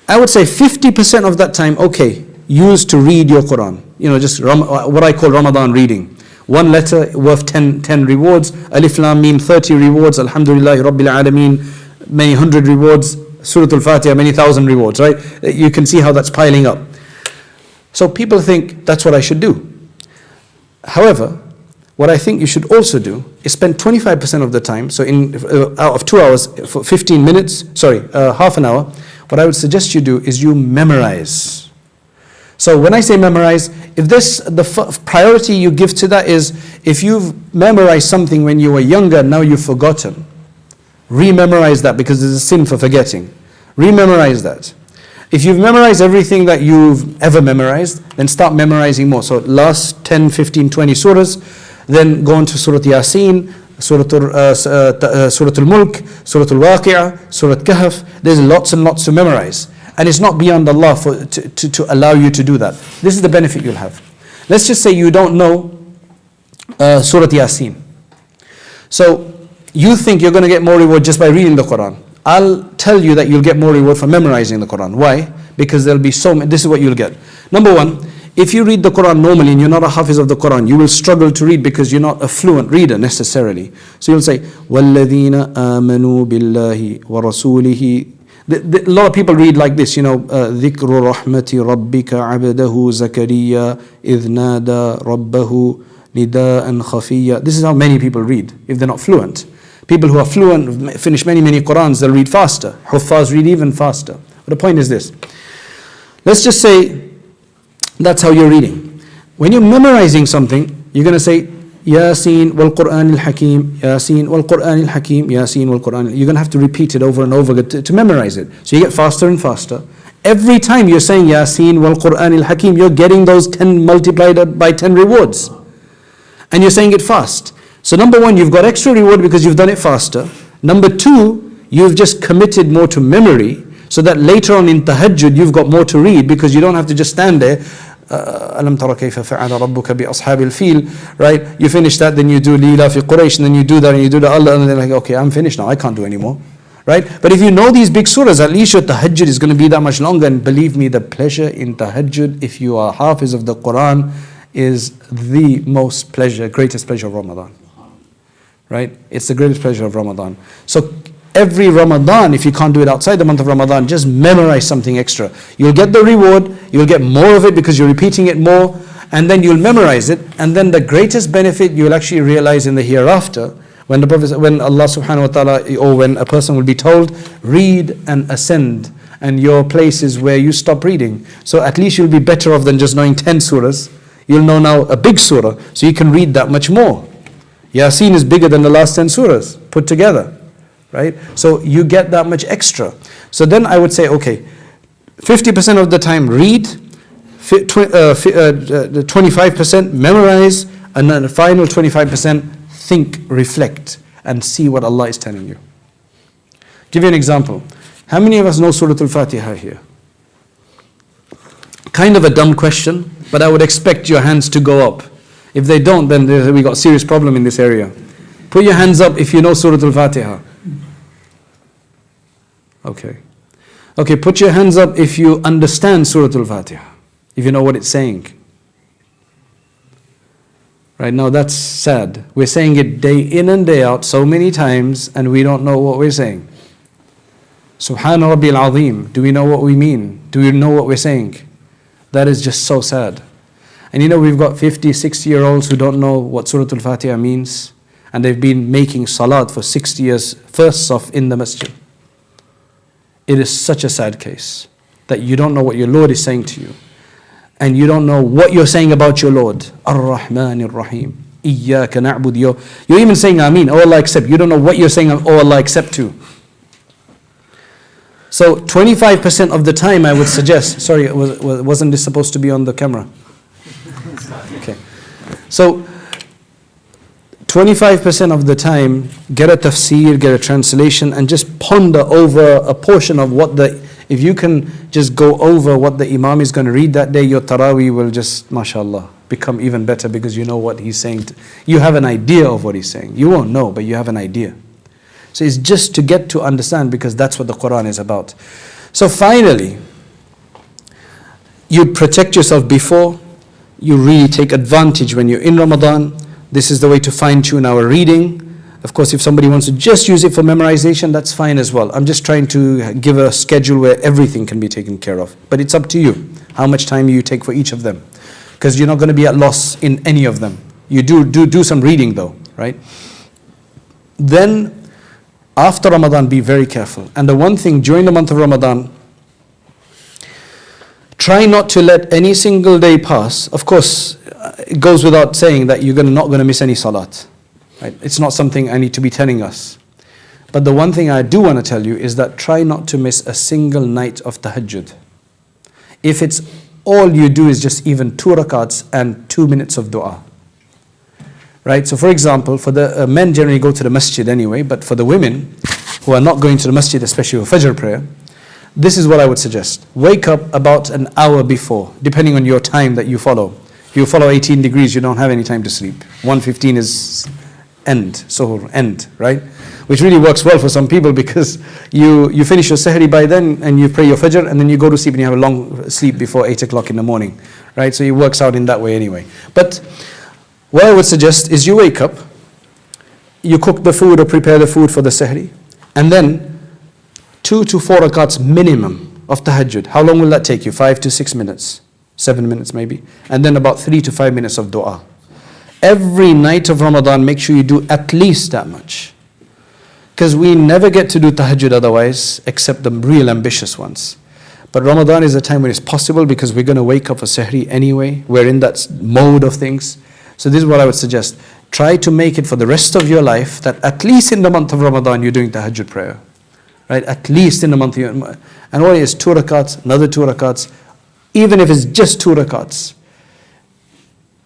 I would say 50% of that time, okay, use to read your Quran. You know, just what I call Ramadan reading. 1 letter worth 10 rewards. Alif Lam Mim, 30 rewards. Alhamdulillahi Rabbil Alameen, many hundred rewards. Surah Al-Fatiha, many thousand rewards, right? You can see how that's piling up. So people think that's what I should do. However, what I think you should also do is spend 25% of the time, so out of 2 hours, for 15 minutes, half an hour, what I would suggest you do is you memorize. So when I say memorize, if the priority you give to that is, if you've memorized something when you were younger, now you've forgotten, rememorize that because there's a sin for forgetting. Rememorize that. If you've memorized everything that you've ever memorized, then start memorizing more. So last 10, 15, 20 surahs, then go on to Surah Yasin, Surah Al-Mulk, Surah Al-Waqi'ah, Surah Kahf. There's lots and lots to memorize. And it's not beyond Allah to allow you to do that. This is the benefit you'll have. Let's just say you don't know Surah Yasin. So you think you're going to get more reward just by reading the Quran. I'll tell you that you'll get more reward for memorizing the Quran. Why? Because there'll be so many. This is what you'll get. Number one, if you read the Quran normally and you're not a hafiz of the Quran, you will struggle to read because you're not a fluent reader necessarily. So you'll say, وَالَّذِينَ آمَنُوا بِاللَّهِ وَرَسُولِهِ. A lot of people read like this, ذِكْرُ رَحْمَةِ رَبِّكَ عَبْدَهُ زَكَرِيَّا إِذْ نَادَى رَبَّهُ نِدَاءً خَفِيًّا. This is how many people read if they're not fluent. People who are fluent, finish many Qurans, they'll read faster. Huffaz read even faster. But the point is this. Let's just say that's how you're reading. When you're memorizing something, you're going to say, Yasin wal Qur'an al-Hakim, Yasin wal Qur'an al-Hakim, Yasin wal Qur'an. You're going to have to repeat it over and over to memorize it. So you get faster and faster. Every time you're saying Yasin wal Qur'an al-Hakim, you're getting those 10 multiplied by 10 rewards. And you're saying it fast. So number one, you've got extra reward because you've done it faster. Number two, you've just committed more to memory so that later on in tahajjud, you've got more to read because you don't have to just stand there. Alam tara kayfa fa'ala rabbuka bi ashabil fil, right? You finish that, then you do Lila fi Quraysh, and then you do that, and you do the Allah, and then like, okay, I'm finished now, I can't do anymore, right? But if you know these big surahs, at least your tahajjud is going to be that much longer. And believe me, the pleasure in tahajjud, if you are hafiz of the Quran, is the greatest pleasure of Ramadan. Right? It's the greatest pleasure of Ramadan. So every Ramadan, if you can't do it outside the month of Ramadan, just memorize something extra. You'll get the reward, you'll get more of it because you're repeating it more, and then you'll memorize it, and then the greatest benefit you'll actually realize in the hereafter, when Allah subhanahu wa ta'ala, or when a person will be told, read and ascend, and your place is where you stop reading. So at least you'll be better off than just knowing 10 surahs. You'll know now a big surah, so you can read that much more. Yasin is bigger than the last 10 surahs put together, right? So you get that much extra. So then I would say, okay, 50% of the time read, 25% memorize, and then the final 25% think, reflect, and see what Allah is telling you. Give you an example. How many of us know Surah Al-Fatiha here? Kind of a dumb question, but I would expect your hands to go up. If they don't, then we got a serious problem in this area. Put your hands up if you know Surah Al-Fatiha. Okay, put your hands up if you understand Surah Al-Fatiha, if you know what it's saying. Right now, that's sad. We're saying it day in and day out so many times, and we don't know what we're saying. Subhana Rabbil Azim. Do we know what we mean? Do we know what we're saying? That is just so sad. And we've got 50, 60-year-olds who don't know what Surah Al-Fatiha means, and they've been making salat for 60 years, first saf in the masjid. It is such a sad case that you don't know what your Lord is saying to you, and you don't know what you're saying about your Lord. Ar-Rahman Ar-Rahim. Iyyaka na'bud. You're even saying Ameen, oh Allah accept. You don't know what you're saying, oh Allah accept to. So 25% of the time I would suggest, sorry, wasn't this supposed to be on the camera? Okay. So 25% of the time, get a tafsir, get a translation, and just ponder over a portion of if you can just go over what the Imam is going to read that day, your Taraweeh will just, mashallah, become even better because you know what he's saying. You have an idea of what he's saying. You won't know, but you have an idea. So it's just to get to understand, because that's what the Quran is about. So finally, you protect yourself before, you really take advantage when you're in Ramadan. This is the way to fine-tune our reading. Of course, if somebody wants to just use it for memorization, that's fine as well. I'm just trying to give a schedule where everything can be taken care of. But it's up to you, how much time you take for each of them. Because you're not going to be at loss in any of them. You do some reading though, right? Then, after Ramadan, be very careful. And the one thing during the month of Ramadan, try not to let any single day pass. Of course, it goes without saying that you're not going to miss any salat. Right? It's not something I need to be telling us. But the one thing I do want to tell you is that try not to miss a single night of tahajjud. If it's all you do is just even 2 rakats and 2 minutes of dua. Right? So for example, for the men generally go to the masjid anyway, but for the women who are not going to the masjid, especially for Fajr prayer, this is what I would suggest. Wake up about an hour before, depending on your time that you follow. If you follow 18 degrees, you don't have any time to sleep. 1:15 is end, right? Which really works well for some people because you finish your sahri by then and you pray your Fajr and then you go to sleep and you have a long sleep before 8 o'clock in the morning, right? So it works out in that way anyway. But what I would suggest is you wake up, you cook the food or prepare the food for the sahri, and then 2 to 4 rakats minimum of tahajjud. How long will that take you? 5 to 6 minutes, 7 minutes maybe, and then about 3 to 5 minutes of dua. Every night of Ramadan, make sure you do at least that much. Because we never get to do tahajjud otherwise, except the real ambitious ones. But Ramadan is a time when it's possible because we're going to wake up for sahri anyway. We're in that mode of things. So this is what I would suggest. Try to make it for the rest of your life that at least in the month of Ramadan you're doing tahajjud prayer. Right? At least in the month of, and what is 2 rakats, another 2 rakats, even if it's just 2 rakats.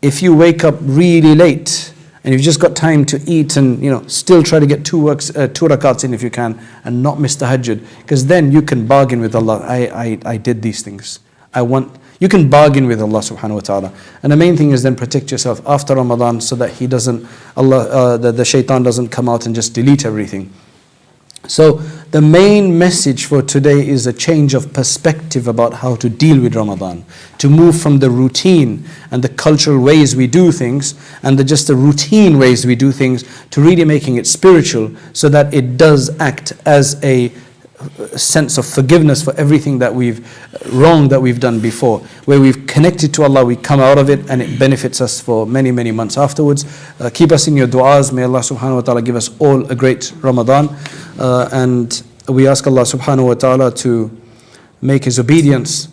If you wake up really late and you've just got time to eat and still try to get 2 rakats in if you can and not miss tahajjud, because then you can bargain with Allah. I did these things. You can bargain with Allah subhanahu wa ta'ala. And the main thing is then protect yourself after Ramadan so that the shaitan doesn't come out and just delete everything. So the main message for today is a change of perspective about how to deal with Ramadan. To move from the routine and the cultural ways we do things and just the routine ways we do things to really making it spiritual so that it does act as a sense of forgiveness for everything that wrong that we've done before. Where we've connected to Allah, we come out of it and it benefits us for many, many months afterwards. Keep us in your du'as. May Allah subhanahu wa ta'ala give us all a great Ramadan. And we ask Allah subhanahu wa ta'ala to make His obedience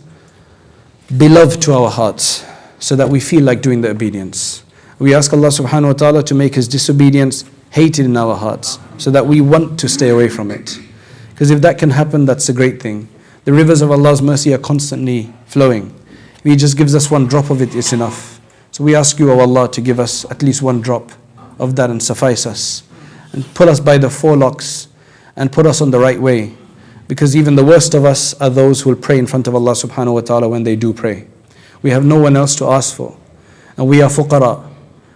beloved to our hearts so that we feel like doing the obedience. We ask Allah subhanahu wa ta'ala to make His disobedience hated in our hearts so that we want to stay away from it. Because if that can happen, that's a great thing. The rivers of Allah's mercy are constantly flowing. If He just gives us 1 drop of it, it's enough. So we ask you, O Allah, to give us at least 1 drop of that and suffice us. And pull us by the forelocks and put us on the right way. Because even the worst of us are those who will pray in front of Allah subhanahu wa ta'ala when they do pray. We have no one else to ask for. And we are fuqara.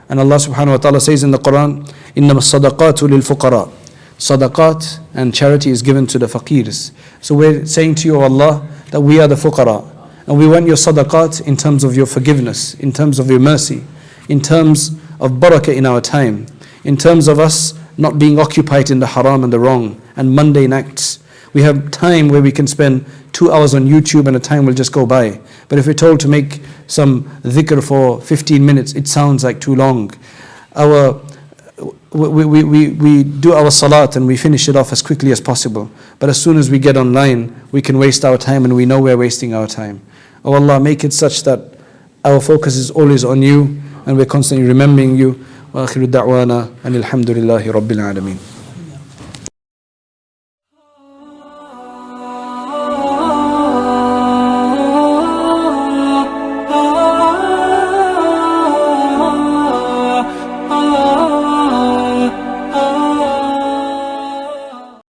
And Allah subhanahu wa ta'ala says in the Quran, إِنَّمَا الصَّدَقَاتُ لِلْفُقَرَاءِ Sadaqat and charity is given to the faqirs. So we're saying to you, O Allah, that we are the fuqara. And we want your sadaqat in terms of your forgiveness, in terms of your mercy, in terms of barakah in our time, in terms of us not being occupied in the haram and the wrong and mundane acts. We have time where we can spend 2 hours on YouTube and the time will just go by. But if we're told to make some dhikr for 15 minutes, it sounds like too long. We do our salat and we finish it off as quickly as possible. But as soon as we get online, we can waste our time and we know we're wasting our time. Oh Allah, make it such that our focus is always on you and we're constantly remembering you. وآخر دعوانا أن الحمد لله رب العالمين.